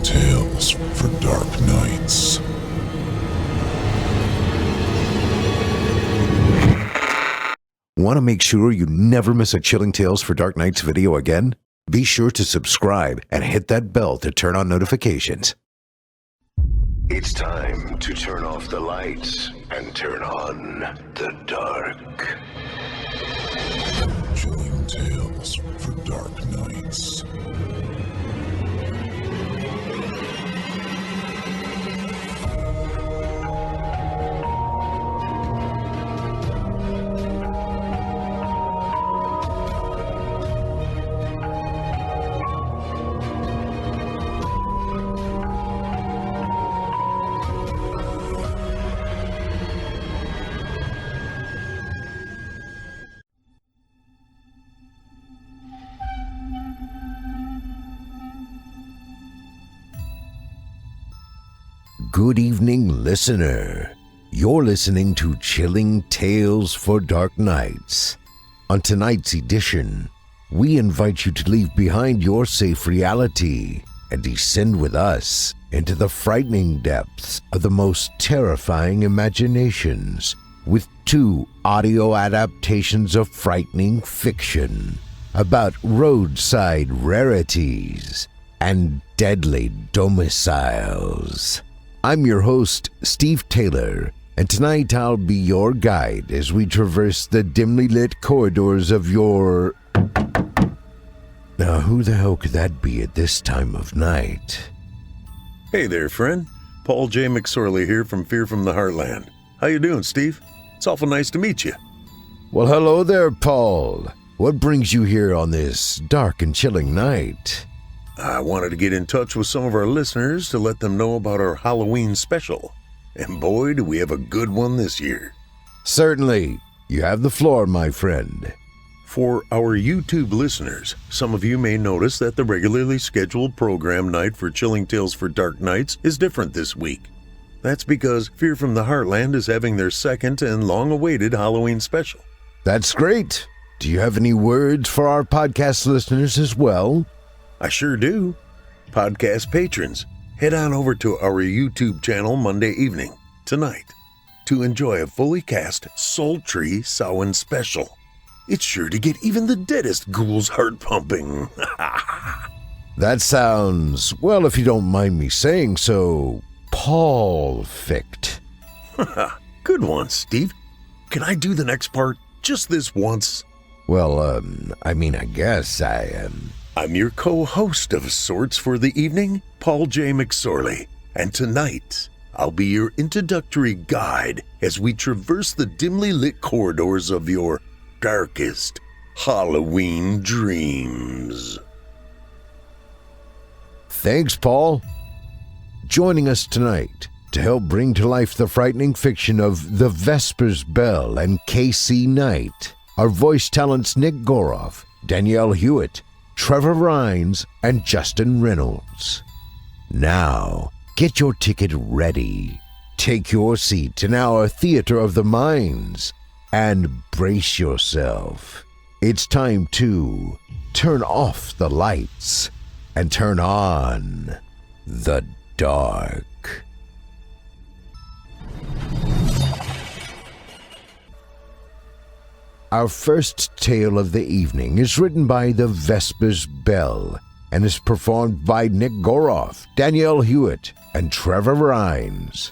Chilling tales for dark nights. Want to make sure you never miss a Chilling Tales for Dark Nights video again? Be sure to subscribe and hit that bell to turn on notifications. It's time to turn off the lights and turn on the dark. Chilling tales for dark nights. Good evening, listener. You're listening to Chilling Tales for Dark Nights. On tonight's edition, we invite you to leave behind your safe reality and descend with us into the frightening depths of the most terrifying imaginations with two audio adaptations of frightening fiction about roadside rarities and deadly domiciles. I'm your host, Steve Taylor, and tonight I'll be your guide as we traverse the dimly lit corridors of your... Now, who the hell could that be at this time of night? Hey there, friend. Paul J. McSorley here from Fear from the Heartland. How you doing, Steve? It's awful nice to meet you. Well, hello there, Paul. What brings you here on this dark and chilling night? I wanted to get in touch with some of our listeners to let them know about our Halloween special. And boy, do we have a good one this year. Certainly. You have the floor, my friend. For our YouTube listeners, some of you may notice that the regularly scheduled program night for Chilling Tales for Dark Nights is different this week. That's because Fear from the Heartland is having their second and long-awaited Halloween special. That's great. Do you have any words for our podcast listeners as well? I sure do. Podcast patrons, head on over to our YouTube channel Monday evening, tonight, to enjoy a fully cast, sultry Samhain special. It's sure to get even the deadest ghoul's heart pumping. That sounds, well, if you don't mind me saying so, Paul-fict. Good one, Steve. Can I do the next part just this once? Well, I guess I'm your co-host of sorts for the evening, Paul J. McSorley, and tonight I'll be your introductory guide as we traverse the dimly lit corridors of your darkest Halloween dreams. Thanks, Paul. Joining us tonight to help bring to life the frightening fiction of The Vesper's Bell and K.C. Knight are voice talents Nick Goroff, Danielle Hewitt, Trevor Rines, and Justin Reynolds. Now, get your ticket ready, take your seat in our theater of the minds, and brace yourself. It's time to turn off the lights and turn on the dark. Our first tale of the evening is written by The Vesper's Bell and is performed by Nick Goroff, Danielle Hewitt, and Trevor Rines.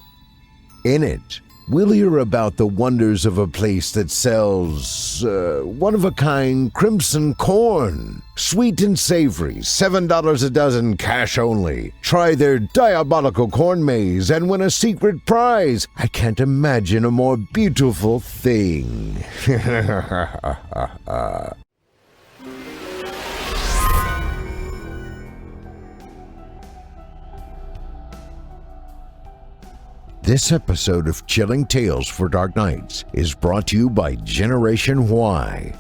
In it, we'll hear about the wonders of a place that sells one-of-a-kind crimson corn. Sweet and savory, $7 a dozen, cash only. Try their diabolical corn maze and win a secret prize. I can't imagine a more beautiful thing. This episode of Chilling Tales for Dark Nights is brought to you by Generation Y.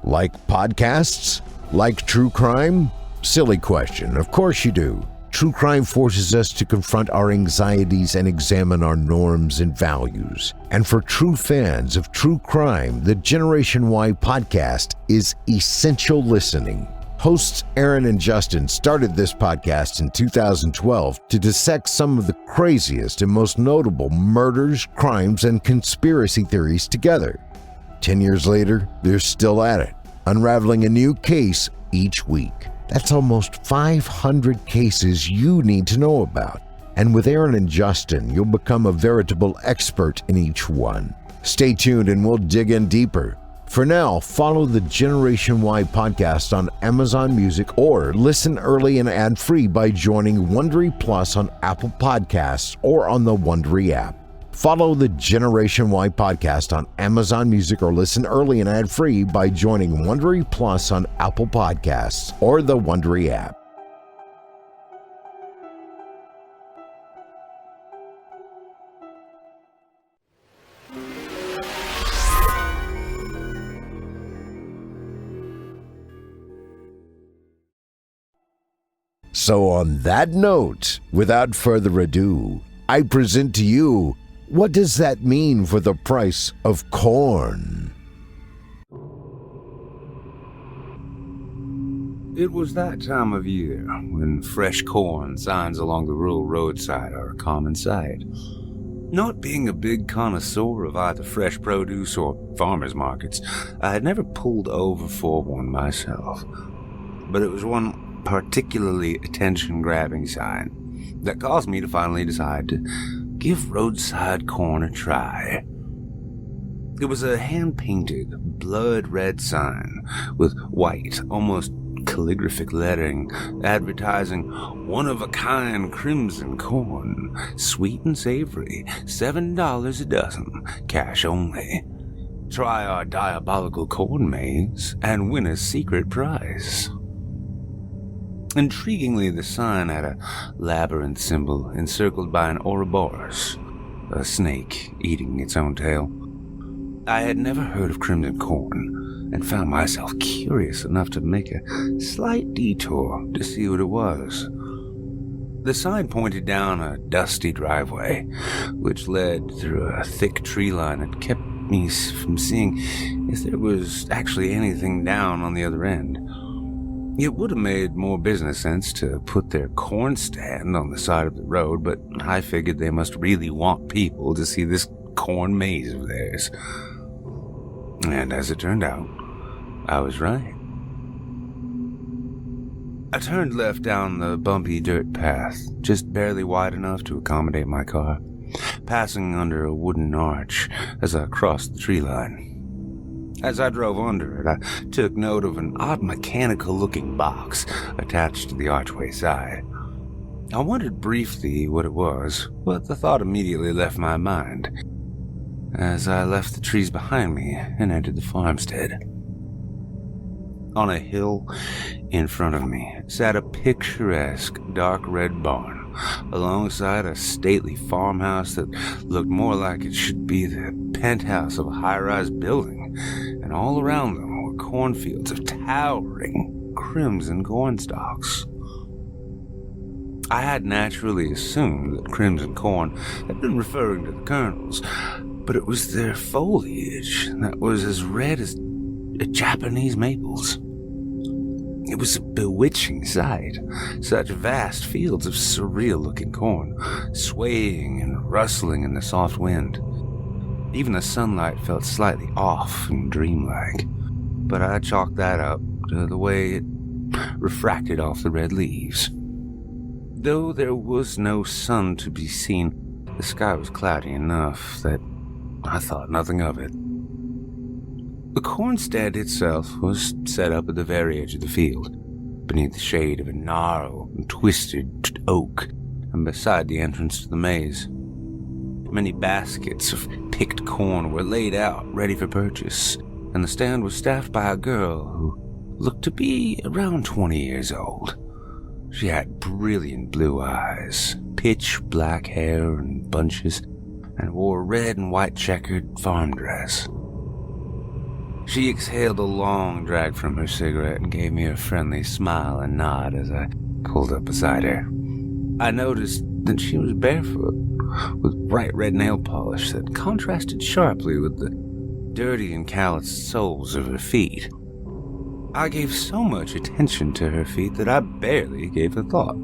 Like podcasts? Like true crime? Silly question. Of course you do. True crime forces us to confront our anxieties and examine our norms and values. And for true fans of true crime, the Generation Y podcast is essential listening. Hosts Aaron and Justin started this podcast in 2012 to dissect some of the craziest and most notable murders, crimes, and conspiracy theories together. 10 years later, they're still at it, unraveling a new case each week. That's almost 500 cases you need to know about. And with Aaron and Justin, you'll become a veritable expert in each one. Stay tuned and we'll dig in deeper. For now, follow the Generation Y podcast on Amazon Music or listen early and ad-free by joining Wondery Plus on Apple Podcasts or on the Wondery app. Follow the Generation Y podcast on Amazon Music or listen early and ad-free by joining Wondery Plus on Apple Podcasts or the Wondery app. So on that note, without further ado, I present to you, what does that mean for the price of corn? It was that time of year when fresh corn signs along the rural roadside are a common sight. Not being a big connoisseur of either fresh produce or farmers markets, I had never pulled over for one myself. But it was one particularly attention-grabbing sign that caused me to finally decide to give roadside corn a try. It was a hand-painted, blood-red sign with white, almost calligraphic lettering advertising one-of-a-kind crimson corn, sweet and savory, $7 a dozen, cash only. Try our diabolical corn maze and win a secret prize. Intriguingly, the sign had a labyrinth symbol encircled by an Ouroboros, a snake eating its own tail. I had never heard of crimson corn and found myself curious enough to make a slight detour to see what it was. The sign pointed down a dusty driveway, which led through a thick tree line and kept me from seeing if there was actually anything down on the other end. It would have made more business sense to put their corn stand on the side of the road, but I figured they must really want people to see this corn maze of theirs. And as it turned out, I was right. I turned left down the bumpy dirt path, just barely wide enough to accommodate my car, passing under a wooden arch as I crossed the tree line. As I drove under it, I took note of an odd mechanical-looking box attached to the archway side. I wondered briefly what it was, but the thought immediately left my mind as I left the trees behind me and entered the farmstead. On a hill in front of me sat a picturesque dark red barn alongside a stately farmhouse that looked more like it should be the penthouse of a high-rise building, and all around them were cornfields of towering crimson corn stalks. I had naturally assumed that crimson corn had been referring to the kernels, but it was their foliage that was as red as Japanese maples. It was a bewitching sight, such vast fields of surreal-looking corn, swaying and rustling in the soft wind. Even the sunlight felt slightly off and dreamlike, but I chalked that up to the way it refracted off the red leaves. Though there was no sun to be seen, the sky was cloudy enough that I thought nothing of it. The corn stand itself was set up at the very edge of the field, beneath the shade of a gnarled and twisted oak, and beside the entrance to the maze. Many baskets of picked corn were laid out, ready for purchase, and the stand was staffed by a girl who looked to be around 20 years old. She had brilliant blue eyes, pitch black hair in bunches, and wore a red and white checkered farm dress. She exhaled a long drag from her cigarette and gave me a friendly smile and nod as I pulled up beside her. I noticed that she was barefoot, with bright red nail polish that contrasted sharply with the dirty and calloused soles of her feet. I gave so much attention to her feet that I barely gave a thought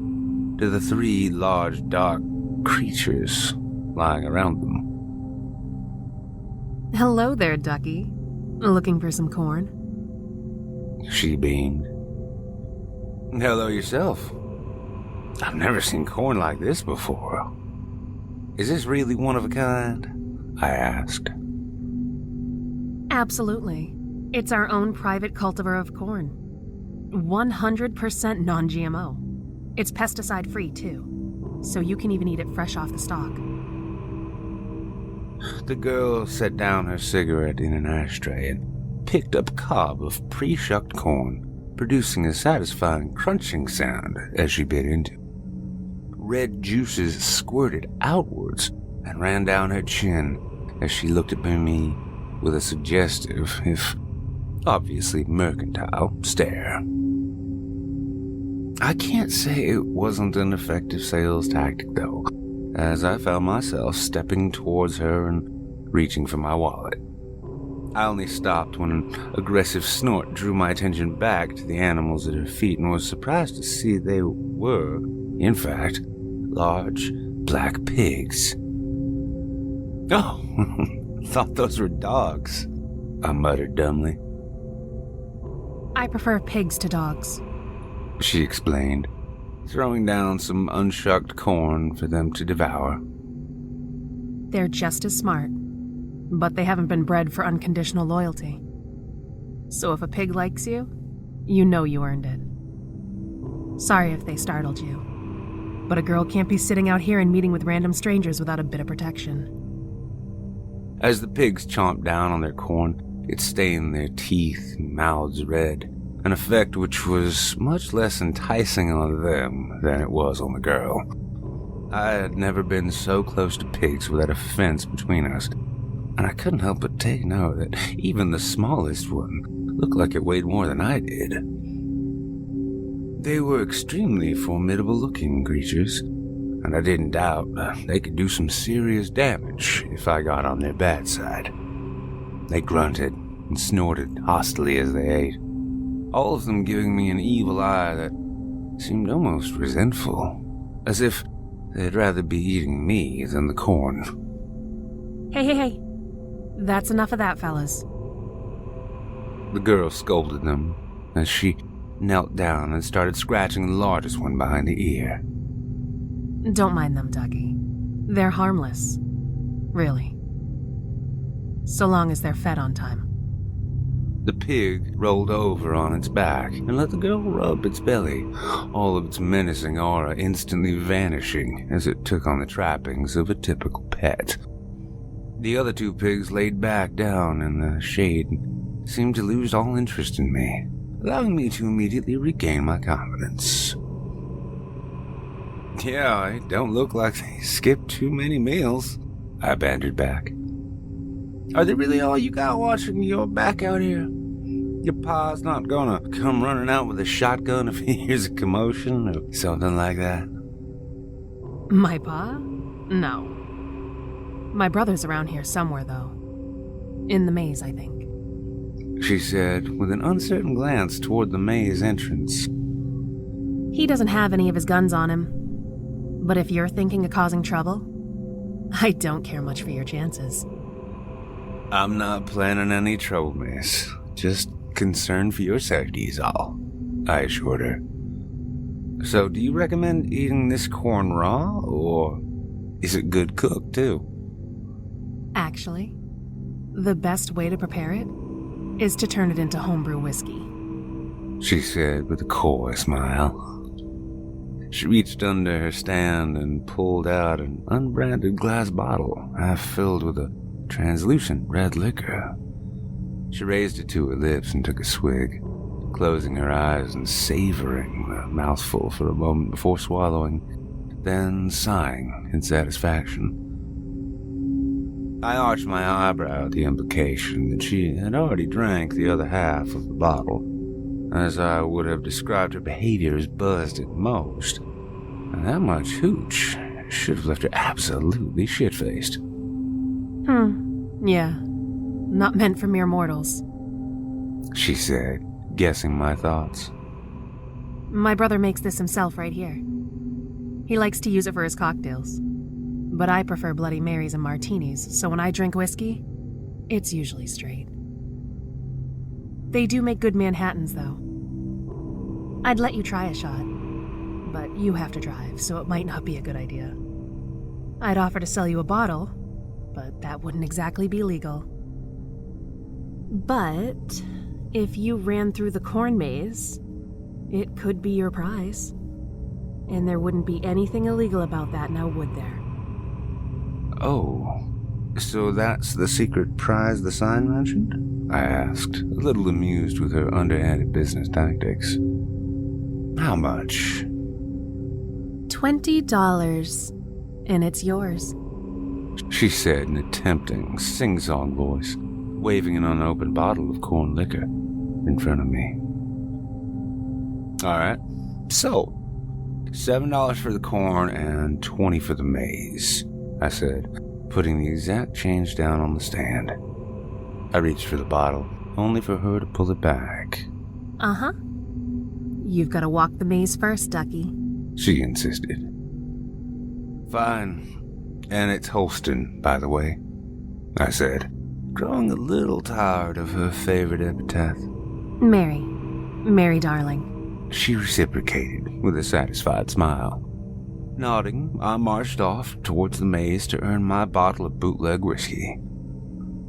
to the 3 large, dark creatures lying around them. Hello there, Ducky. Looking for some corn? She beamed. Hello yourself. I've never seen corn like this before. Is this really one of a kind? I asked. Absolutely. It's our own private cultivar of corn. 100% non-GMO. It's pesticide-free, too, so you can even eat it fresh off the stalk. The girl set down her cigarette in an ashtray and picked up a cob of pre-shucked corn, producing a satisfying crunching sound as she bit into it. Red juices squirted outwards and ran down her chin as she looked at me with a suggestive, if obviously mercantile, stare. I can't say it wasn't an effective sales tactic, though, as I found myself stepping towards her and reaching for my wallet. I only stopped when an aggressive snort drew my attention back to the animals at her feet and was surprised to see they were, in fact, large black pigs. Oh, thought those were dogs, I muttered dumbly. I prefer pigs to dogs, she explained, throwing down some unshucked corn for them to devour. They're just as smart, but they haven't been bred for unconditional loyalty. So if a pig likes you, you know you earned it. Sorry if they startled you, but a girl can't be sitting out here and meeting with random strangers without a bit of protection. As the pigs chomped down on their corn, it stained their teeth and mouths red, an effect which was much less enticing on them than it was on the girl. I had never been so close to pigs without a fence between us, and I couldn't help but take note that even the smallest one looked like it weighed more than I did. They were extremely formidable-looking creatures, and I didn't doubt they could do some serious damage if I got on their bad side. They grunted and snorted hostilely as they ate, all of them giving me an evil eye that seemed almost resentful, as if they'd rather be eating me than the corn. Hey. That's enough of that, fellas. The girl scolded them as she knelt down and started scratching the largest one behind the ear. Don't mind them, Ducky. They're harmless. Really. So long as they're fed on time. The pig rolled over on its back and let the girl rub its belly, all of its menacing aura instantly vanishing as it took on the trappings of a typical pet. The other 2 pigs laid back down in the shade and seemed to lose all interest in me, allowing me to immediately regain my confidence. Yeah, I don't look like they skipped too many meals, I bantered back. Are they really all you got watching your back out here? Your pa's not gonna come running out with a shotgun if he hears a commotion or something like that? My pa? No. My brother's around here somewhere, though. In the maze, I think. She said, with an uncertain glance toward the maze entrance. He doesn't have any of his guns on him. But if you're thinking of causing trouble, I don't care much for your chances. I'm not planning any trouble, miss. Just concerned for your safety is all, I assured her. So do you recommend eating this corn raw, or is it good cooked, too? Actually, the best way to prepare it is to turn it into homebrew whiskey, she said with a coy smile. She reached under her stand and pulled out an unbranded glass bottle, half filled with a translucent red liquor. She raised it to her lips and took a swig, closing her eyes and savoring the mouthful for a moment before swallowing, then sighing in satisfaction. I arched my eyebrow at the implication that she had already drank the other half of the bottle, as I would have described her behavior as buzzed at most, and that much hooch should have left her absolutely shit-faced. Yeah. Not meant for mere mortals, she said, guessing my thoughts. My brother makes this himself right here. He likes to use it for his cocktails. But I prefer Bloody Marys and martinis, so when I drink whiskey, it's usually straight. They do make good Manhattans, though. I'd let you try a shot, but you have to drive, so it might not be a good idea. I'd offer to sell you a bottle, but that wouldn't exactly be legal. But if you ran through the corn maze, it could be your prize. And there wouldn't be anything illegal about that, now would there? Oh, so that's the secret prize the sign mentioned? I asked, a little amused with her underhanded business tactics. How much? $20, and it's yours. She said in a tempting, sing-song voice, waving an unopened bottle of corn liquor in front of me. All right, so $7 for the corn and $20 for the maze, I said, putting the exact change down on the stand. I reached for the bottle, only for her to pull it back. Uh-huh. You've got to walk the maze first, Ducky. She insisted. Fine. And it's Holston, by the way, I said, growing a little tired of her favorite epithet. Mary, darling. She reciprocated with a satisfied smile. Nodding, I marched off towards the maze to earn my bottle of bootleg whiskey.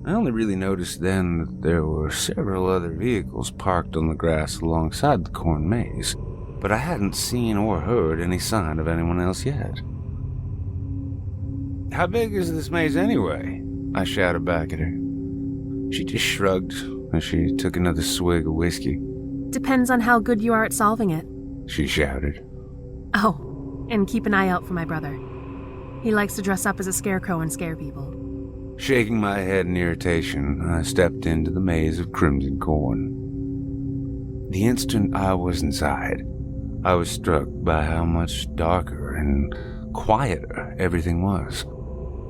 I only really noticed then that there were several other vehicles parked on the grass alongside the corn maze, but I hadn't seen or heard any sign of anyone else yet. How big is this maze anyway? I shouted back at her. She just shrugged as she took another swig of whiskey. Depends on how good you are at solving it, she shouted. Oh, and keep an eye out for my brother. He likes to dress up as a scarecrow and scare people. Shaking my head in irritation, I stepped into the maze of crimson corn. The instant I was inside, I was struck by how much darker and quieter everything was.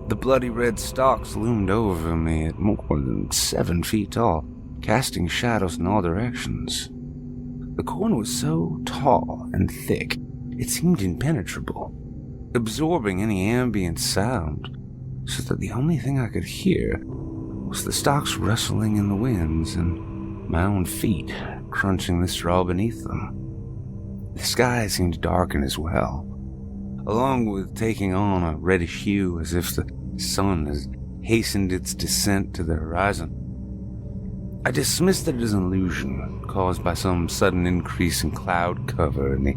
The bloody red stalks loomed over me at more than 7 feet tall, casting shadows in all directions. The corn was so tall and thick, it seemed impenetrable, absorbing any ambient sound, so that the only thing I could hear was the stalks rustling in the winds and my own feet crunching the straw beneath them. The sky seemed to darken as well, along with taking on a reddish hue as if the sun has hastened its descent to the horizon. I dismissed it as an illusion caused by some sudden increase in cloud cover and the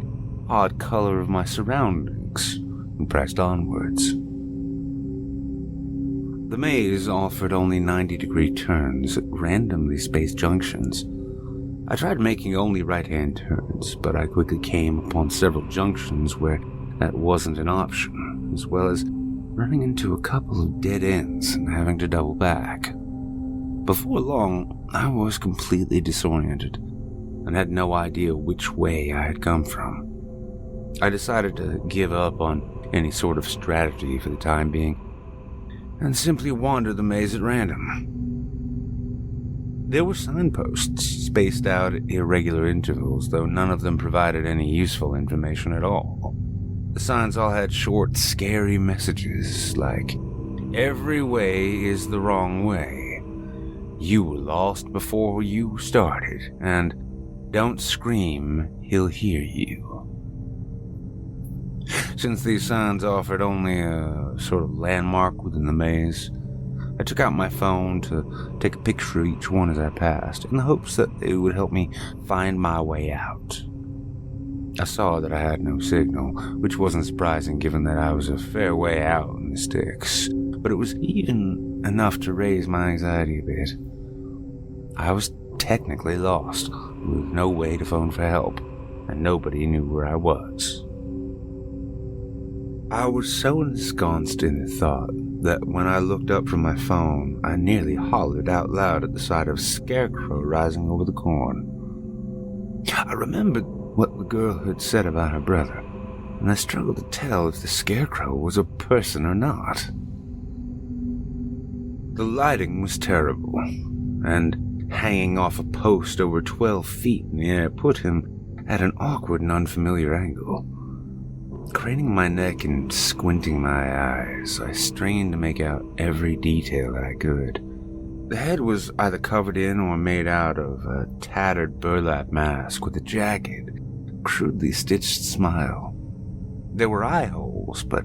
odd color of my surroundings, and pressed onwards. The maze offered only 90-degree turns at randomly spaced junctions. I tried making only right-hand turns, but I quickly came upon several junctions where that wasn't an option, as well as running into a couple of dead ends and having to double back. Before long, I was completely disoriented and had no idea which way I had come from. I decided to give up on any sort of strategy for the time being and simply wander the maze at random. There were signposts spaced out at irregular intervals, though none of them provided any useful information at all. The signs all had short, scary messages like, "Every way is the wrong way," "You were lost before you started," and "Don't scream, he'll hear you." Since these signs offered only a sort of landmark within the maze, I took out my phone to take a picture of each one as I passed, in the hopes that it would help me find my way out. I saw that I had no signal, which wasn't surprising given that I was a fair way out in the sticks, but it was even enough to raise my anxiety a bit. I was technically lost, with no way to phone for help, and nobody knew where I was. I was so ensconced in the thought that when I looked up from my phone, I nearly hollered out loud at the sight of a scarecrow rising over the corn. I remembered what the girl had said about her brother, and I struggled to tell if the scarecrow was a person or not. The lighting was terrible, and hanging off a post over 12 feet in the air put him at an awkward and unfamiliar angle. Craning my neck and squinting my eyes, I strained to make out every detail that I could. The head was either covered in or made out of a tattered burlap mask with a jagged, crudely stitched smile. There were eye holes, but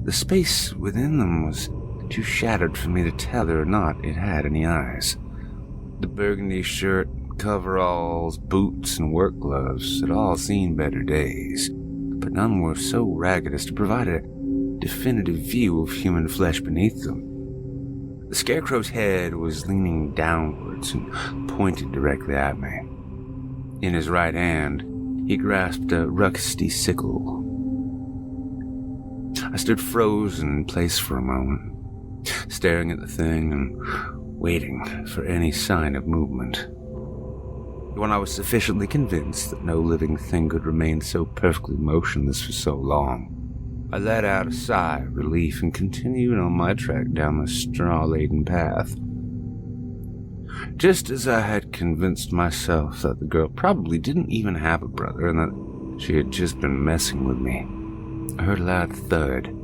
the space within them was too shattered for me to tell whether or not it had any eyes. The burgundy shirt, coveralls, boots, and work gloves had all seen better days, but none were so ragged as to provide a definitive view of human flesh beneath them. The Scarecrow's head was leaning downwards and pointed directly at me. In his right hand, he grasped a rusty sickle. I stood frozen in place for a moment, staring at the thing and waiting for any sign of movement. When I was sufficiently convinced that no living thing could remain so perfectly motionless for so long, I let out a sigh of relief and continued on my trek down the straw-laden path. Just as I had convinced myself that the girl probably didn't even have a brother and that she had just been messing with me, I heard a loud thud,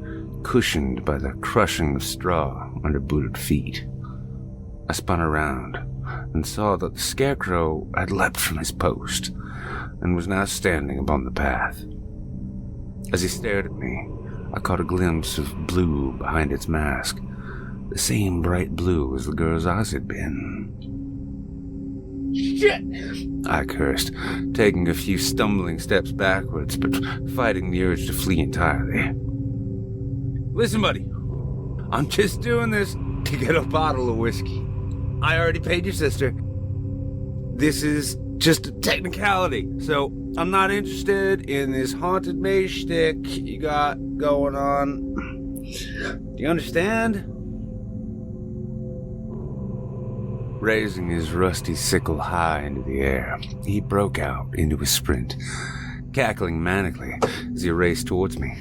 cushioned by the crushing of straw under booted feet. I spun around and saw that the Scarecrow had leapt from his post and was now standing upon the path. As he stared at me, I caught a glimpse of blue behind its mask, the same bright blue as the girl's eyes had been. "Shit!" I cursed, taking a few stumbling steps backwards, but fighting the urge to flee entirely. "Listen, buddy, I'm just doing this to get a bottle of whiskey. I already paid your sister. This is just a technicality, so I'm not interested in this haunted maze shtick you got going on. Do you understand?" Raising his rusty sickle high into the air, he broke out into a sprint, cackling manically as he raced towards me.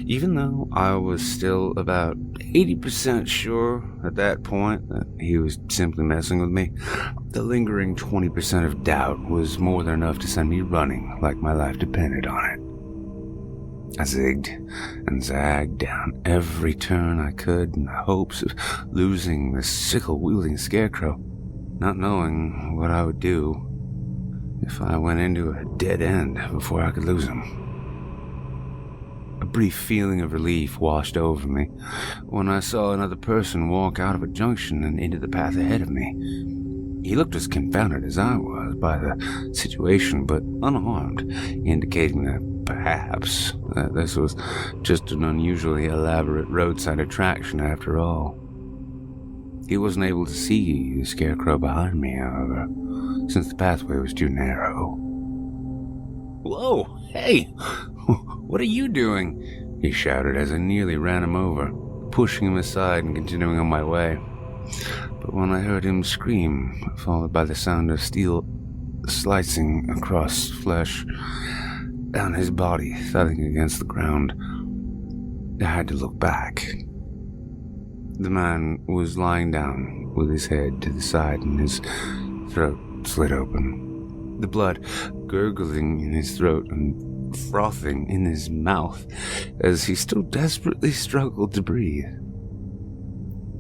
Even though I was still about 80% sure at that point that he was simply messing with me, the lingering 20% of doubt was more than enough to send me running like my life depended on it. I zigged and zagged down every turn I could in the hopes of losing the sickle-wielding Scarecrow, not knowing what I would do if I went into a dead end before I could lose him. A brief feeling of relief washed over me when I saw another person walk out of a junction and into the path ahead of me. He looked as confounded as I was by the situation, but unharmed, indicating that perhaps that this was just an unusually elaborate roadside attraction after all. He wasn't able to see the Scarecrow behind me, however, since the pathway was too narrow. "Whoa, hey! What are you doing?" he shouted as I nearly ran him over, pushing him aside and continuing on my way. But when I heard him scream, followed by the sound of steel slicing across flesh down his body, thudding against the ground, I had to look back. The man was lying down with his head to the side and his throat slit open, the blood gurgling in his throat and frothing in his mouth as he still desperately struggled to breathe.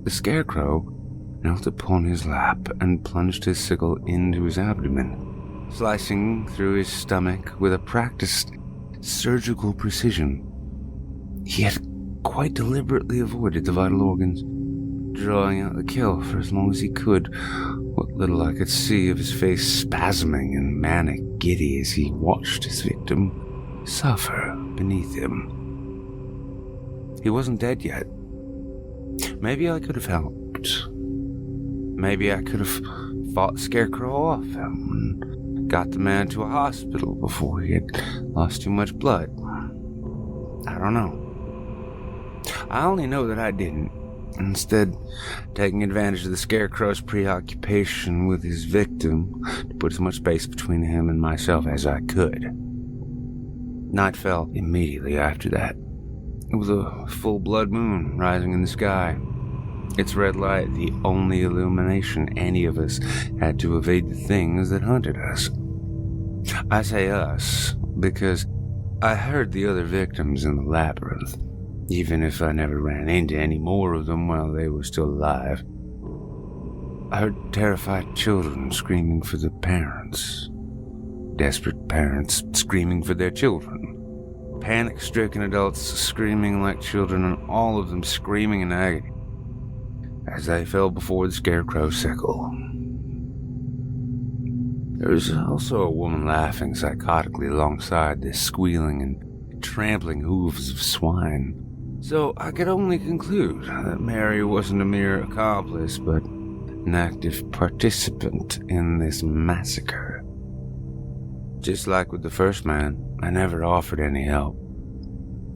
The Scarecrow knelt upon his lap and plunged his sickle into his abdomen, slicing through his stomach with a practiced surgical precision. He had quite deliberately avoided the vital organs, drawing out the kill for as long as he could, what little I could see of his face spasming and manic giddy as he watched his victim suffer beneath him. He wasn't dead yet. Maybe I could have helped. Maybe I could have fought the Scarecrow off him and got the man to a hospital before he had lost too much blood. I don't know. I only know that I didn't. Instead, taking advantage of the Scarecrow's preoccupation with his victim to put as much space between him and myself as I could. Night fell immediately after that, with a full blood moon rising in the sky. Its red light the only illumination any of us had to evade the things that hunted us. I say us because I heard the other victims in the labyrinth, even if I never ran into any more of them while they were still alive. I heard terrified children screaming for their parents, desperate parents screaming for their children, panic-stricken adults screaming like children, and all of them screaming in agony as they fell before the scarecrow's sickle. There was also a woman laughing psychotically alongside the squealing and trampling hooves of swine. So I could only conclude that Mary wasn't a mere accomplice, but an active participant in this massacre. Just like with the first man, I never offered any help.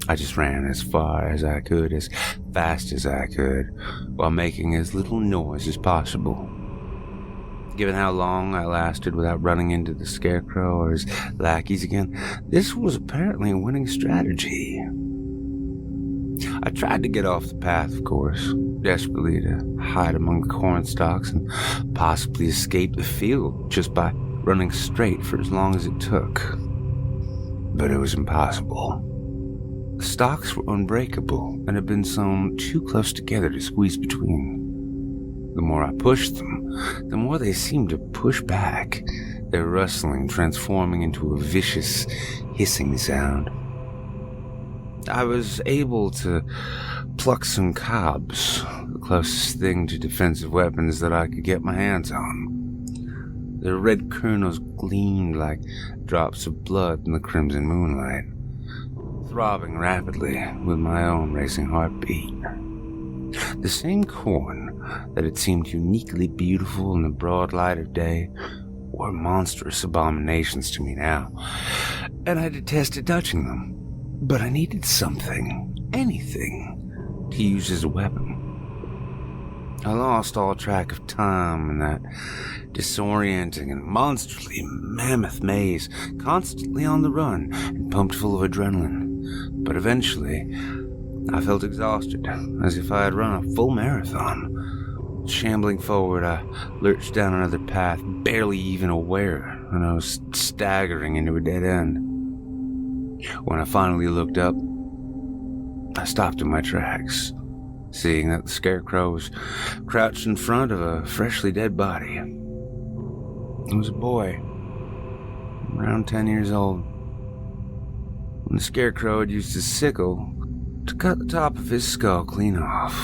I just ran as far as I could, as fast as I could, while making as little noise as possible. Given how long I lasted without running into the scarecrow or his lackeys again, this was apparently a winning strategy. I tried to get off the path, of course, desperately to hide among the corn stalks and possibly escape the field just by running straight for as long as it took. But it was impossible. The stalks were unbreakable and had been sewn too close together to squeeze between. The more I pushed them, the more they seemed to push back, their rustling transforming into a vicious, hissing sound. I was able to pluck some cobs, the closest thing to defensive weapons that I could get my hands on. Their red kernels gleamed like drops of blood in the crimson moonlight, throbbing rapidly with my own racing heartbeat. The same corn that had seemed uniquely beautiful in the broad light of day were monstrous abominations to me now, and I detested touching them. But I needed something, anything, to use as a weapon. I lost all track of time in that disorienting and monstrously mammoth maze, constantly on the run and pumped full of adrenaline. But eventually, I felt exhausted, as if I had run a full marathon. Shambling forward, I lurched down another path, barely even aware, and I was staggering into a dead end. When I finally looked up, I stopped in my tracks, seeing that the scarecrow was crouched in front of a freshly dead body. It was a boy, around 10 years old. And the scarecrow had used his sickle to cut the top of his skull clean off.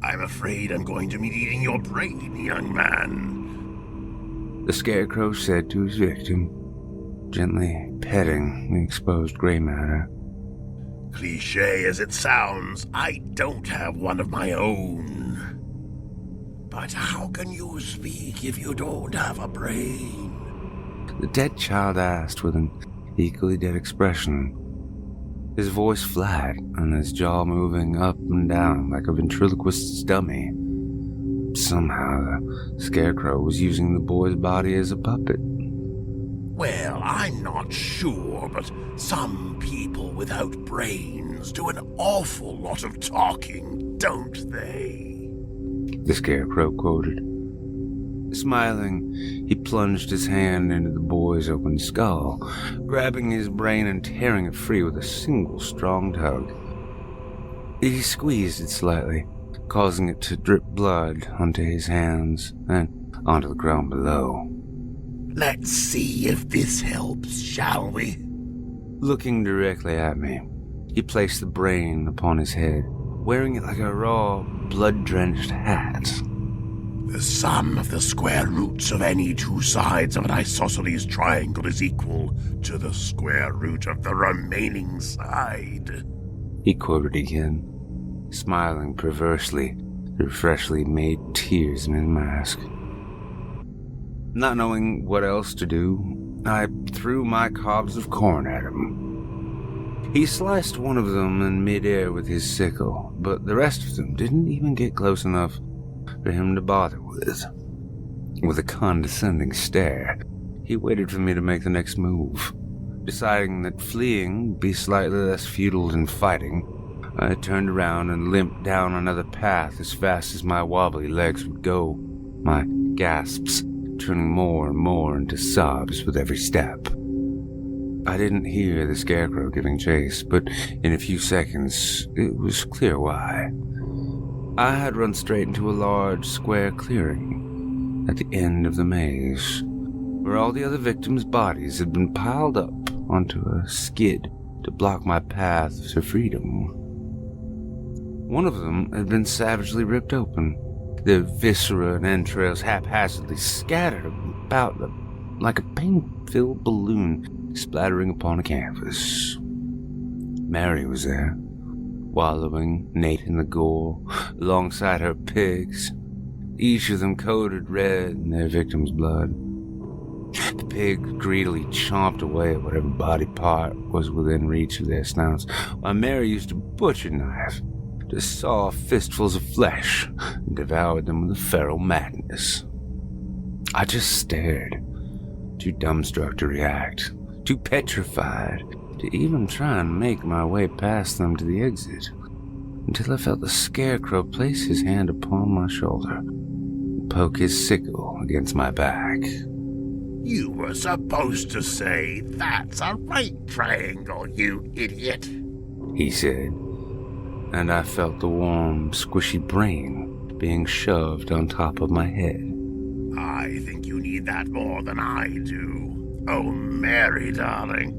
I'm afraid I'm going to be eating your brain, young man. The scarecrow said to his victim, gently petting the exposed gray matter. Cliché as it sounds, I don't have one of my own. But how can you speak if you don't have a brain? The dead child asked with an equally dead expression, his voice flat and his jaw moving up and down like a ventriloquist's dummy. Somehow the scarecrow was using the boy's body as a puppet. Well, I'm not sure, but some people without brains do an awful lot of talking, don't they? The scarecrow quoted. Smiling, he plunged his hand into the boy's open skull, grabbing his brain and tearing it free with a single strong tug. He squeezed it slightly, causing it to drip blood onto his hands and onto the ground below. Let's see if this helps, shall we? Looking directly at me, he placed the brain upon his head, wearing it like a raw, blood-drenched hat. The sum of the square roots of any two sides of an isosceles triangle is equal to the square root of the remaining side. He quoted again, smiling perversely through freshly made tears in his mask. Not knowing what else to do, I threw my cobs of corn at him. He sliced one of them in midair with his sickle, but the rest of them didn't even get close enough for him to bother with. With a condescending stare, he waited for me to make the next move, Deciding that fleeing would be slightly less futile than fighting, I turned around and limped down another path as fast as my wobbly legs would go, my gasps turning more and more into sobs with every step. I didn't hear the scarecrow giving chase, but in a few seconds it was clear why. I had run straight into a large square clearing at the end of the maze, where all the other victims' bodies had been piled up onto a skid to block my path to freedom. One of them had been savagely ripped open, the viscera and entrails haphazardly scattered about like a pain-filled balloon splattering upon a canvas. Mary was there, wallowing naked in the gore, alongside her pigs, each of them coated red in their victim's blood. The pig greedily chomped away at whatever body part was within reach of their snouts, while Mary used a butcher knife to saw off fistfuls of flesh and devoured them with a feral madness. I just stared, too dumbstruck to react, too petrified to even try and make my way past them to the exit, until I felt the scarecrow place his hand upon my shoulder and poke his sickle against my back. You were supposed to say, "That's a right triangle, you idiot," he said, and I felt the warm, squishy brain being shoved on top of my head. I think you need that more than I do. Oh, Mary, darling.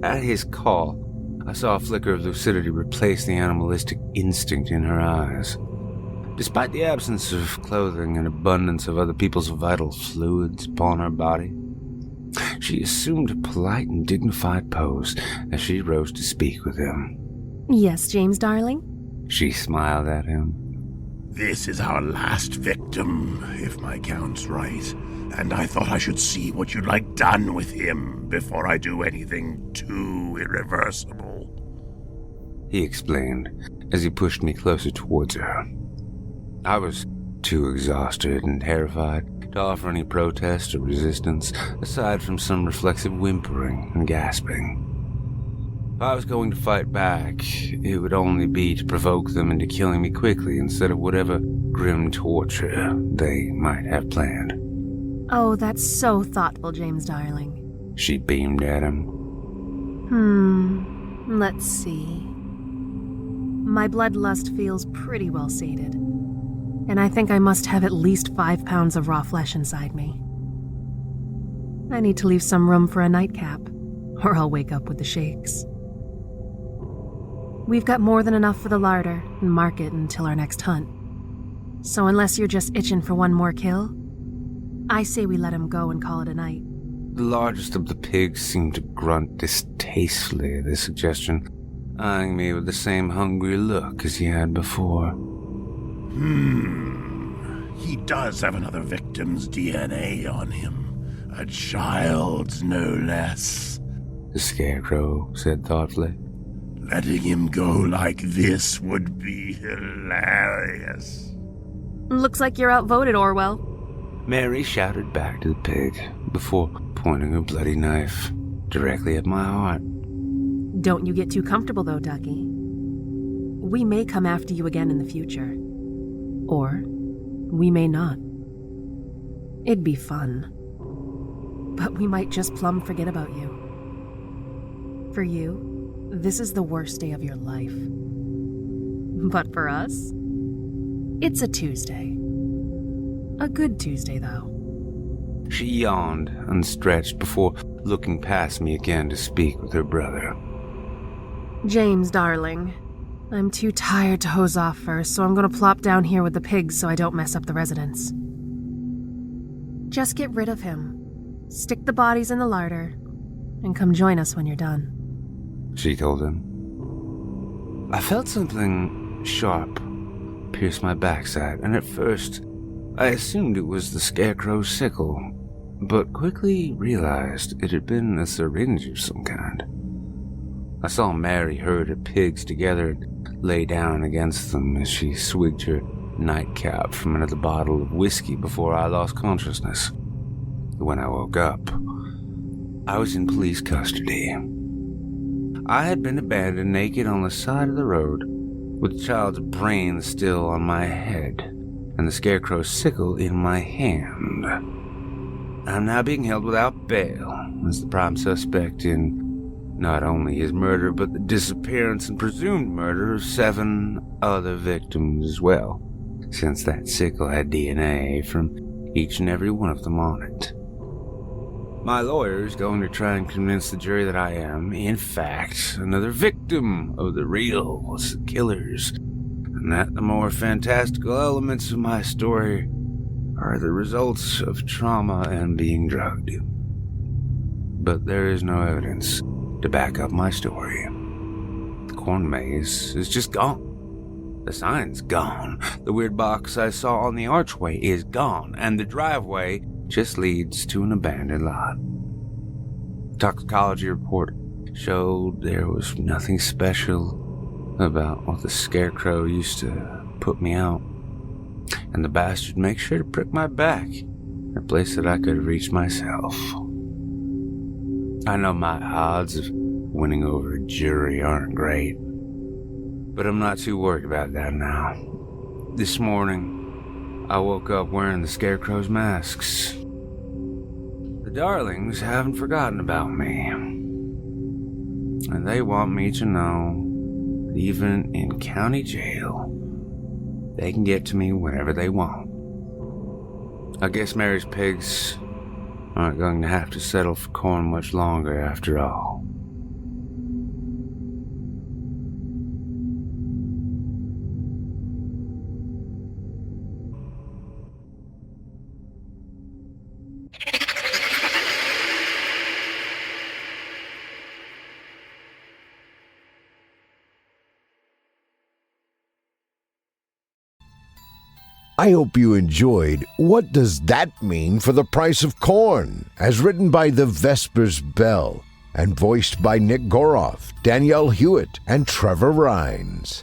At his call, I saw a flicker of lucidity replace the animalistic instinct in her eyes. Despite the absence of clothing and abundance of other people's vital fluids upon her body, she assumed a polite and dignified pose as she rose to speak with him. Yes, James, darling? She smiled at him. This is our last victim, if my count's right, and I thought I should see what you'd like done with him before I do anything too irreversible, he explained as he pushed me closer towards her. I was too exhausted and terrified to offer any protest or resistance, aside from some reflexive whimpering and gasping. If I was going to fight back, it would only be to provoke them into killing me quickly instead of whatever grim torture they might have planned. Oh, that's so thoughtful, James, darling. She beamed at him. Let's see. My bloodlust feels pretty well sated, and I think I must have at least 5 pounds of raw flesh inside me. I need to leave some room for a nightcap, or I'll wake up with the shakes. We've got more than enough for the larder and market until our next hunt. So unless you're just itching for one more kill, I say we let him go and call it a night. The largest of the pigs seemed to grunt distastefully at this suggestion, eyeing me with the same hungry look as he had before. He does have another victim's DNA on him. A child's, no less. The scarecrow said thoughtfully. Letting him go like this would be hilarious. Looks like you're outvoted, Orwell. Mary shouted back to the pig before pointing her bloody knife directly at my heart. Don't you get too comfortable, though, Ducky. We may come after you again in the future. Or we may not. It'd be fun. But we might just plumb forget about you. For you, this is the worst day of your life. But for us, it's a Tuesday. A good Tuesday, though. She yawned and stretched before looking past me again to speak with her brother. James, darling, I'm too tired to hose off first, so I'm gonna plop down here with the pigs so I don't mess up the residence. Just get rid of him, stick the bodies in the larder, and come join us when you're done, she told him. I felt something sharp pierce my backside, and at first I assumed it was the scarecrow's sickle, but quickly realized it had been a syringe of some kind. I saw Mary herd her pigs together and lay down against them as she swigged her nightcap from another bottle of whiskey before I lost consciousness. When I woke up, I was in police custody. I had been abandoned naked on the side of the road, with the child's brain still on my head, and the scarecrow's sickle in my hand. I'm now being held without bail as the prime suspect in not only his murder, but the disappearance and presumed murder of 7 other victims as well, since that sickle had DNA from each and every one of them on it. My lawyer is going to try and convince the jury that I am, in fact, another victim of the real killers, and that the more fantastical elements of my story are the results of trauma and being drugged. But there is no evidence to back up my story. The corn maze is just gone. The sign's gone. The weird box I saw on the archway is gone, and the driveway just leads to an abandoned lot. The toxicology report showed there was nothing special about what the scarecrow used to put me out, and the bastard makes sure to prick my back, a place that I could have reached myself. I know my odds of winning over a jury aren't great, but I'm not too worried about that now. This morning, I woke up wearing the scarecrow's masks. The darlings haven't forgotten about me, and they want me to know that even in county jail, they can get to me whenever they want. I guess Mary's pigs aren't going to have to settle for corn much longer after all. I hope you enjoyed What Does That Mean for the Price of Corn, as written by the Vesper's Bell and voiced by Nick Goroff, Danielle Hewitt, and Trevor Rines.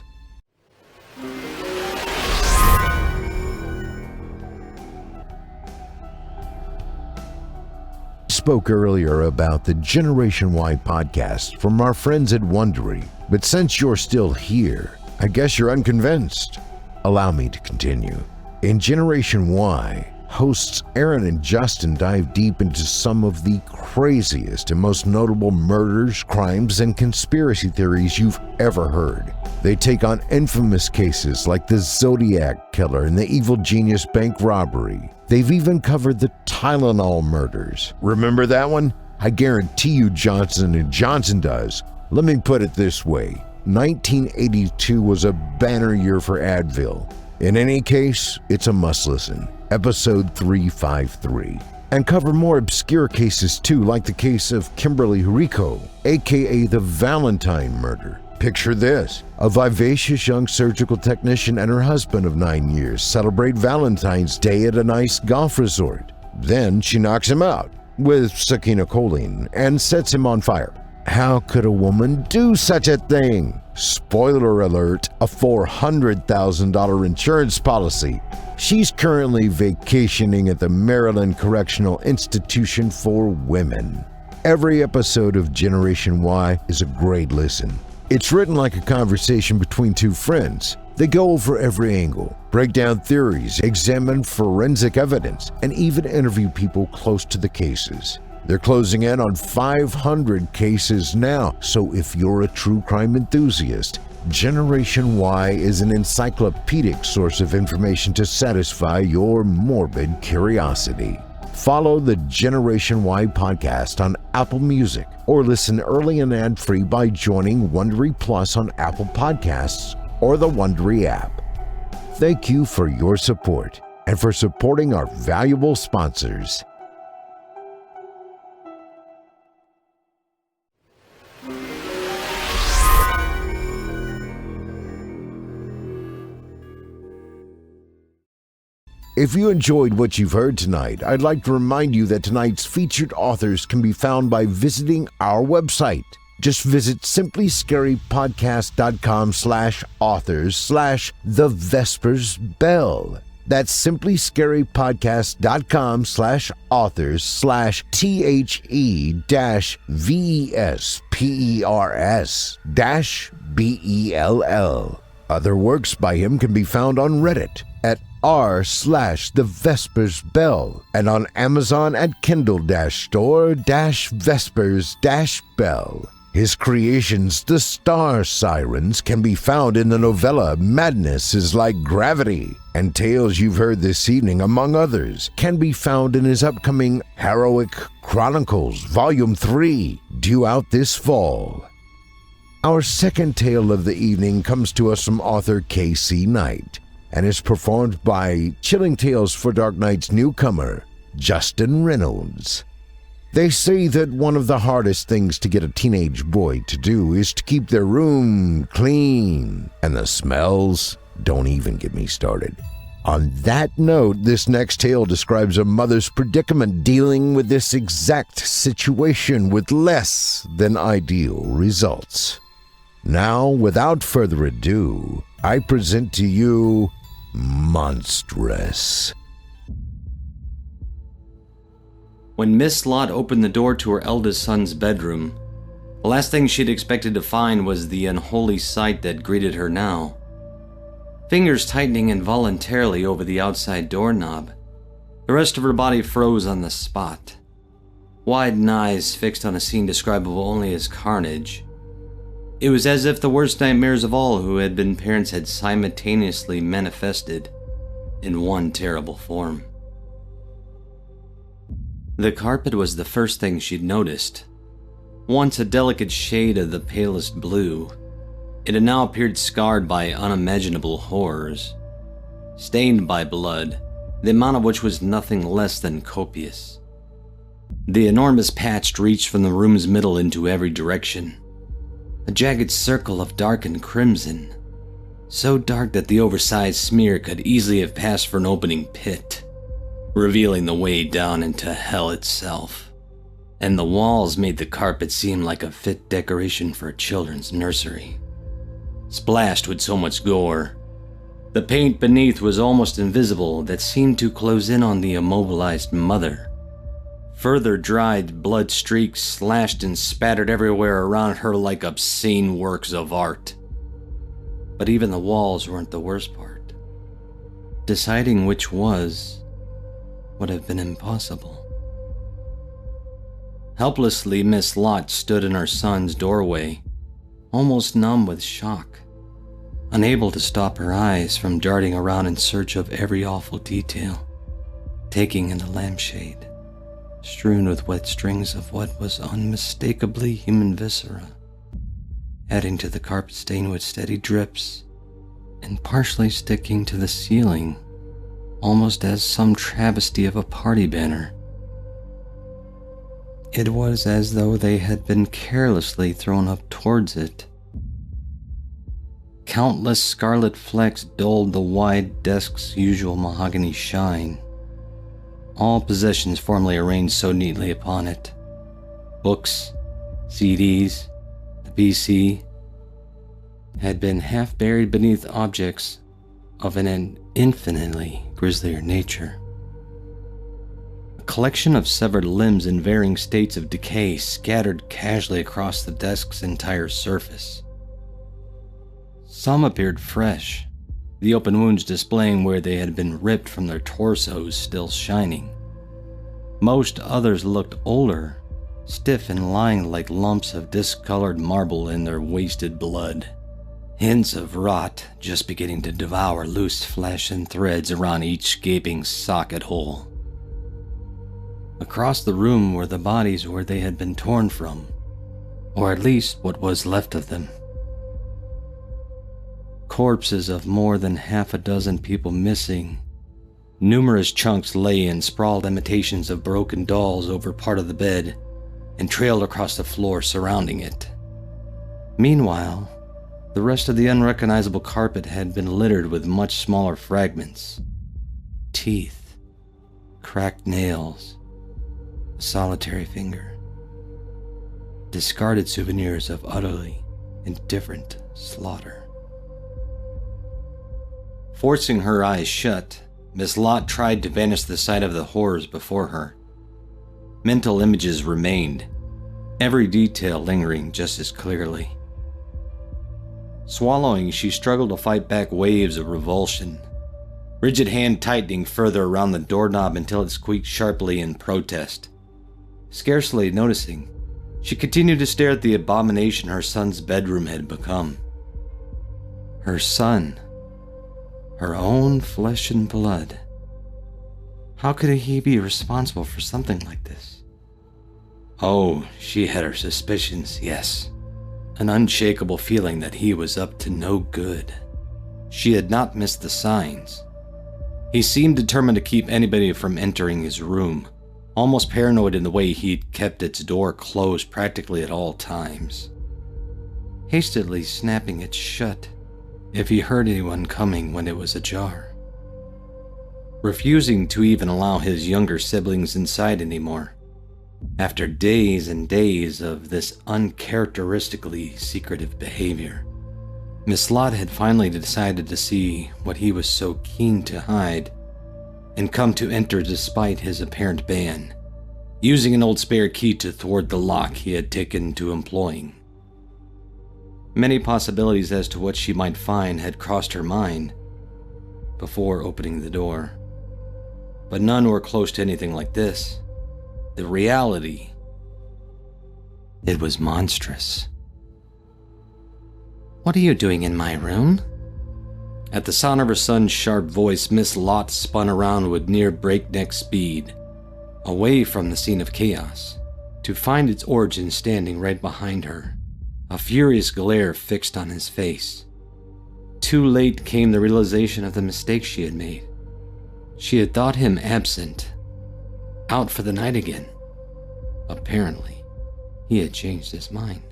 Spoke earlier about the Generation Y podcast from our friends at Wondery, but since you're still here, I guess you're unconvinced. Allow me to continue. In Generation Y, hosts Aaron and Justin dive deep into some of the craziest and most notable murders, crimes, and conspiracy theories you've ever heard. They take on infamous cases like the Zodiac Killer and the Evil Genius Bank robbery. They've even covered the Tylenol murders. Remember that one? I guarantee you Johnson & Johnson does. Let me put it this way. 1982 was a banner year for Advil. In any case, it's a must-listen. Episode 353. And cover more obscure cases too, like the case of Kimberly Rico, aka the Valentine murder. Picture this. A vivacious young surgical technician and her husband of 9 years celebrate Valentine's Day at a nice golf resort. Then she knocks him out with sacchinacholene and sets him on fire. How could a woman do such a thing? Spoiler alert, a $400,000 insurance policy. She's currently vacationing at the Maryland Correctional Institution for Women. Every episode of Generation Y is a great listen. It's written like a conversation between two friends. They go over every angle, break down theories, examine forensic evidence, and even interview people close to the cases. They're closing in on 500 cases now, so if you're a true crime enthusiast, Generation Y is an encyclopedic source of information to satisfy your morbid curiosity. Follow the Generation Y podcast on Apple Music or listen early and ad-free by joining Wondery Plus on Apple Podcasts or the Wondery app. Thank you for your support and for supporting our valuable sponsors. If you enjoyed what you've heard tonight, I'd like to remind you that tonight's featured authors can be found by visiting our website. Just visit simplyscarypodcast.com/authors/The Vesper's Bell. That's simplyscarypodcast.com/authors/THE-VESPERS-BELL. Other works by him can be found on Reddit at r/the-Vespers-Bell and on Amazon at Kindle-store-Vespers-Bell. His creations, The Star Sirens, can be found in the novella Madness is Like Gravity, and tales you've heard this evening, among others, can be found in his upcoming Heroic Chronicles Volume 3, due out this fall. Our second tale of the evening comes to us from author K.C. Knight and is performed by Chilling Tales for Dark Night's newcomer, Justin Reynolds. They say that one of the hardest things to get a teenage boy to do is to keep their room clean, and the smells don't even get me started. On that note, this next tale describes a mother's predicament dealing with this exact situation with less than ideal results. Now, without further ado, I present to you Monstrous. When Miss Lott opened the door to her eldest son's bedroom, the last thing she'd expected to find was the unholy sight that greeted her now. Fingers tightening involuntarily over the outside doorknob, the rest of her body froze on the spot. Wide eyes fixed on a scene describable only as carnage. It was as if the worst nightmares of all who had been parents had simultaneously manifested in one terrible form. The carpet was the first thing she'd noticed. Once a delicate shade of the palest blue, it had now appeared scarred by unimaginable horrors. Stained by blood, the amount of which was nothing less than copious. The enormous patch reached from the room's middle into every direction. A jagged circle of darkened crimson, so dark that the oversized smear could easily have passed for an opening pit, revealing the way down into hell itself. And the walls made the carpet seem like a fit decoration for a children's nursery. Splashed with so much gore, the paint beneath was almost invisible that seemed to close in on the immobilized mother. Further dried blood streaks slashed and spattered everywhere around her like obscene works of art. But even the walls weren't the worst part. Deciding which would have been impossible. Helplessly, Miss Lott stood in her son's doorway, almost numb with shock, unable to stop her eyes from darting around in search of every awful detail, taking in the lampshade, strewn with wet strings of what was unmistakably human viscera, adding to the carpet stain with steady drips, and partially sticking to the ceiling, almost as some travesty of a party banner. It was as though they had been carelessly thrown up towards it. Countless scarlet flecks dulled the wide desk's usual mahogany shine. All possessions formerly arranged so neatly upon it. Books, CDs, the PC, had been half buried beneath objects of an infinitely grislier nature. A collection of severed limbs in varying states of decay scattered casually across the desk's entire surface. Some appeared fresh, the open wounds displaying where they had been ripped from their torsos still shining. Most others looked older, stiff and lying like lumps of discolored marble in their wasted blood. Hints of rot just beginning to devour loose flesh and threads around each gaping socket hole. Across the room were the bodies where they had been torn from, or at least what was left of them. Corpses of more than half a dozen people missing. Numerous chunks lay in sprawled imitations of broken dolls over part of the bed and trailed across the floor surrounding it. Meanwhile, the rest of the unrecognizable carpet had been littered with much smaller fragments. Teeth, cracked nails, a solitary finger. Discarded souvenirs of utterly indifferent slaughter. Forcing her eyes shut, Miss Lott tried to banish the sight of the horrors before her. Mental images remained, every detail lingering just as clearly. Swallowing, she struggled to fight back waves of revulsion, rigid hand tightening further around the doorknob until it squeaked sharply in protest. Scarcely noticing, she continued to stare at the abomination her son's bedroom had become. Her son. Her own flesh and blood. How could he be responsible for something like this? Oh, she had her suspicions, yes. An unshakable feeling that he was up to no good. She had not missed the signs. He seemed determined to keep anybody from entering his room, almost paranoid in the way he'd kept its door closed practically at all times, hastily snapping it shut if he heard anyone coming when it was ajar, refusing to even allow his younger siblings inside anymore. After days and days of this uncharacteristically secretive behavior, Miss Lott had finally decided to see what he was so keen to hide, and come to enter despite his apparent ban, using an old spare key to thwart the lock he had taken to employing. Many possibilities as to what she might find had crossed her mind before opening the door, but none were close to anything like this. The reality, it was monstrous. "What are you doing in my room?" At the sound of her son's sharp voice, Miss Lott spun around with near breakneck speed, away from the scene of chaos, to find its origin standing right behind her, a furious glare fixed on his face. Too late came the realization of the mistake she had made. She had thought him absent, out for the night again. Apparently, he had changed his mind.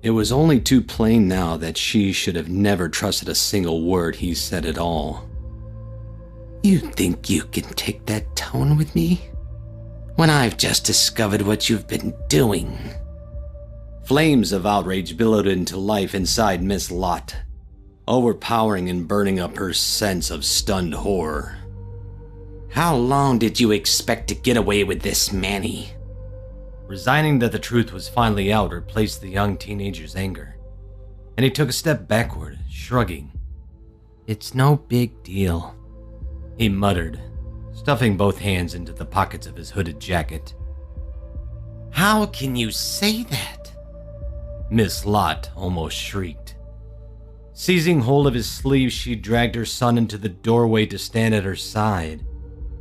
It was only too plain now that she should have never trusted a single word he said at all. "You think you can take that tone with me? When I've just discovered what you've been doing." Flames of outrage billowed into life inside Miss Lott, overpowering and burning up her sense of stunned horror. "How long did you expect to get away with this, Manny?" Resigning that the truth was finally out replaced the young teenager's anger, and he took a step backward, shrugging. "It's no big deal," he muttered, stuffing both hands into the pockets of his hooded jacket. "How can you say that?" Miss Lott almost shrieked. Seizing hold of his sleeve, she dragged her son into the doorway to stand at her side,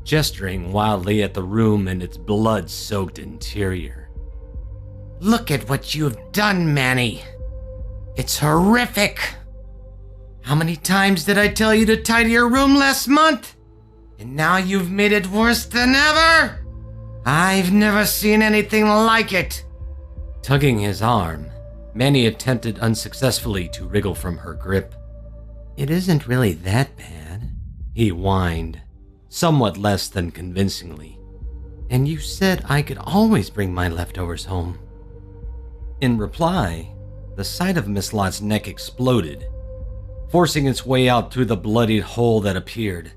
gesturing wildly at the room and its blood-soaked interior. "Look at what you've done, Manny. It's horrific. How many times did I tell you to tidy your room last month? And now you've made it worse than ever. I've never seen anything like it." Tugging his arm, Manny attempted unsuccessfully to wriggle from her grip. "It isn't really that bad," he whined, somewhat less than convincingly. "And you said I could always bring my leftovers home." In reply, the side of Miss Lott's neck exploded, forcing its way out through the bloodied hole that appeared.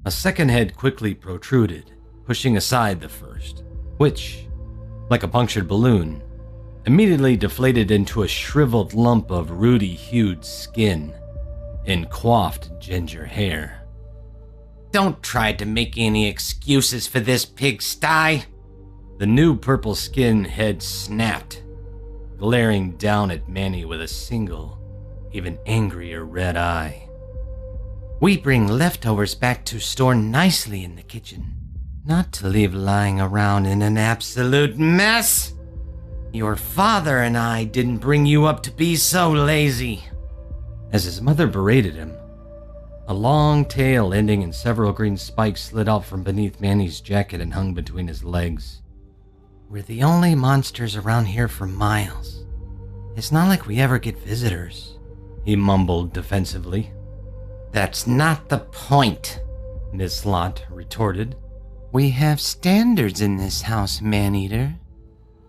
A second head quickly protruded, pushing aside the first, which, like a punctured balloon, immediately deflated into a shriveled lump of ruddy-hued skin and coiffed ginger hair. "Don't try to make any excuses for this pigsty." The new purple skin head snapped, glaring down at Manny with a single, even angrier red eye. "We bring leftovers back to store nicely in the kitchen, not to leave lying around in an absolute mess. Your father and I didn't bring you up to be so lazy." As his mother berated him, a long tail ending in several green spikes slid out from beneath Manny's jacket and hung between his legs. "We're the only monsters around here for miles. It's not like we ever get visitors," he mumbled defensively. "That's not the point," Miss Lott retorted. "We have standards in this house, man-eater.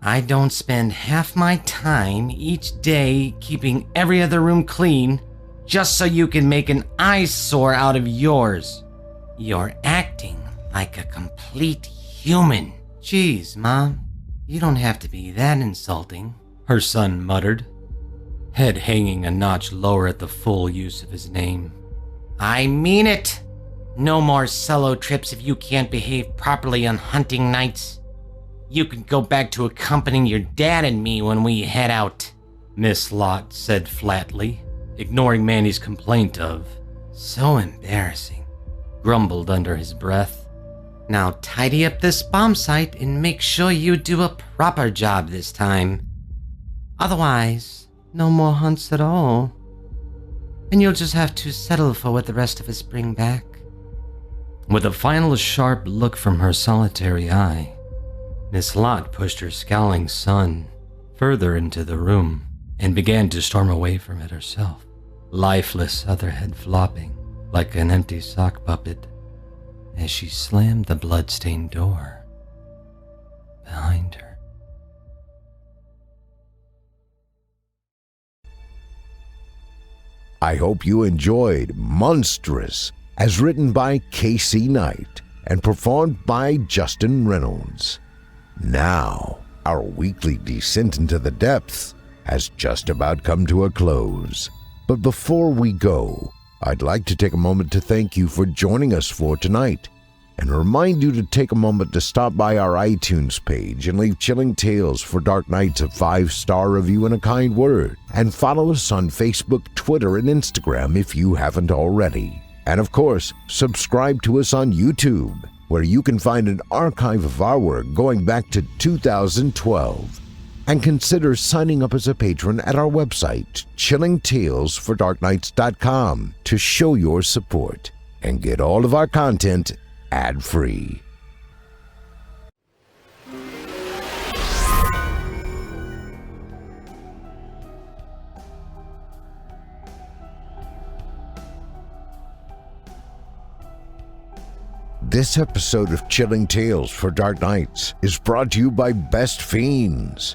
I don't spend half my time each day keeping every other room clean just so you can make an eyesore out of yours. You're acting like a complete human. Jeez, Mom, you don't have to be that insulting, her son muttered, head hanging a notch lower at the full use of his name. I mean it! No more solo trips if you can't behave properly on hunting nights. You can go back to accompanying your dad and me when we head out, Miss Lott said flatly, ignoring Manny's complaint of, so embarrassing, grumbled under his breath. Now tidy up this bomb site and make sure you do a proper job this time. Otherwise, no more hunts at all. And you'll just have to settle for what the rest of us bring back. With a final sharp look from her solitary eye, Miss Lott pushed her scowling son further into the room and began to storm away from it herself, lifeless other head flopping like an empty sock puppet as she slammed the blood-stained door behind her. I hope you enjoyed Monstrous, as written by Casey Knight and performed by Justin Reynolds. Now, our weekly descent into the depths has just about come to a close. But before we go, I'd like to take a moment to thank you for joining us for tonight, and remind you to take a moment to stop by our iTunes page and leave Chilling Tales for Dark Nights a 5-star review and a kind word, and follow us on Facebook, Twitter, and Instagram if you haven't already. And of course, subscribe to us on YouTube, where you can find an archive of our work going back to 2012. And consider signing up as a patron at our website, chillingtalesfordarknights.com, to show your support and get all of our content ad-free. This episode of Chilling Tales for Dark Nights is brought to you by Best Fiends.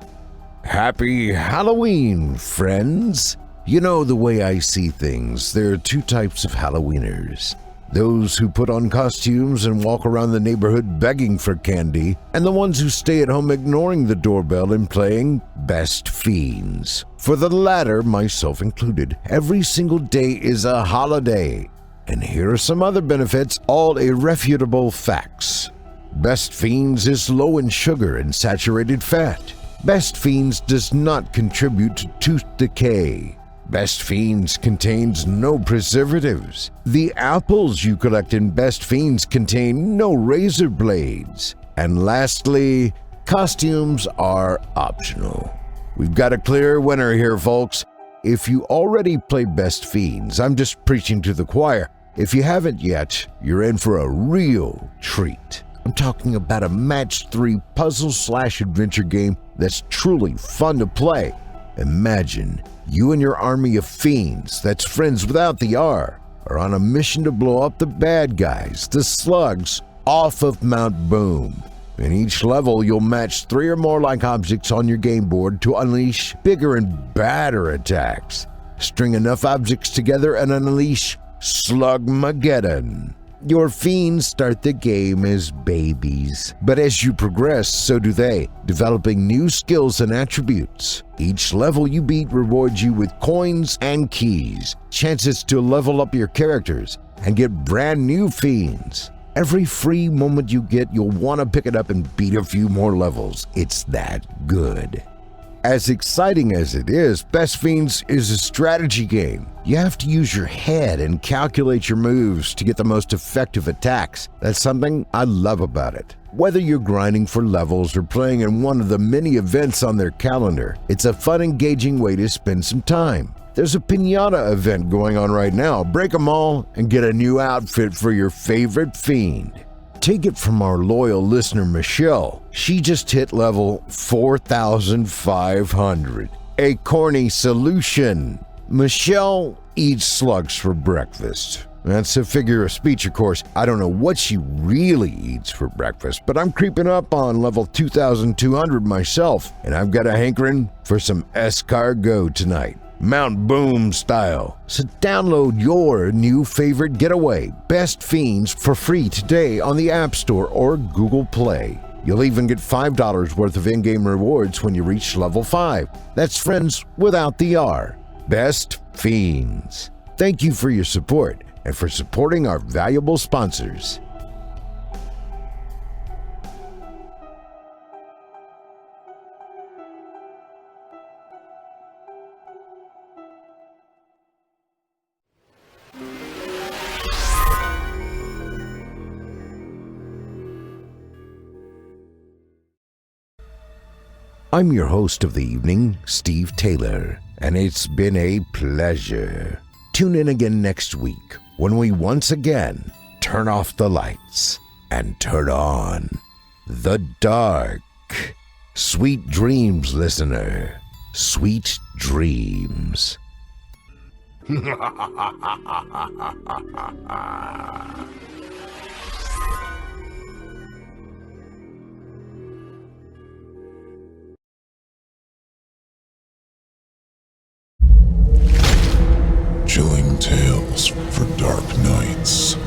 Happy Halloween, friends! You know the way I see things, there are two types of Halloweeners. Those who put on costumes and walk around the neighborhood begging for candy, and the ones who stay at home ignoring the doorbell and playing Best Fiends. For the latter, myself included, every single day is a holiday. And here are some other benefits, all irrefutable facts. Best Fiends is low in sugar and saturated fat. Best Fiends does not contribute to tooth decay. Best Fiends contains no preservatives. The apples you collect in Best Fiends contain no razor blades. And lastly, costumes are optional. We've got a clear winner here, folks. If you already play Best Fiends, I'm just preaching to the choir. If you haven't yet, you're in for a real treat. I'm talking about a match-3 puzzle/adventure game that's truly fun to play. Imagine you and your army of fiends, that's friends without the R, are on a mission to blow up the bad guys, the slugs, off of Mount Boom. In each level, you'll match 3 or more like objects on your game board to unleash bigger and badder attacks. String enough objects together and unleash Slugmageddon. Your fiends start the game as babies, but as you progress, so do they, developing new skills and attributes. Each level you beat rewards you with coins and keys, chances to level up your characters, and get brand new fiends. Every free moment you get, you'll want to pick it up and beat a few more levels. It's that good. As exciting as it is, Best Fiends is a strategy game. You have to use your head and calculate your moves to get the most effective attacks. That's something I love about it. Whether you're grinding for levels or playing in one of the many events on their calendar, it's a fun, engaging way to spend some time. There's a piñata event going on right now. Break them all and get a new outfit for your favorite fiend. Take it from our loyal listener, Michelle. She just hit level 4,500. A corny solution. Michelle eats slugs for breakfast. That's a figure of speech, of course. I don't know what she really eats for breakfast, but I'm creeping up on level 2,200 myself, and I've got a hankering for some escargot tonight. Mount Boom style. So download your new favorite getaway, Best Fiends, for free today on the App Store or Google Play. You'll even get $5 worth of in-game rewards when you reach level 5. That's friends without the R. Best Fiends. Thank you for your support and for supporting our valuable sponsors. I'm your host of the evening, Steve Taylor, and it's been a pleasure. Tune in again next week when we once again turn off the lights and turn on the dark. Sweet dreams, listener. Sweet dreams. Chilling tales for dark nights.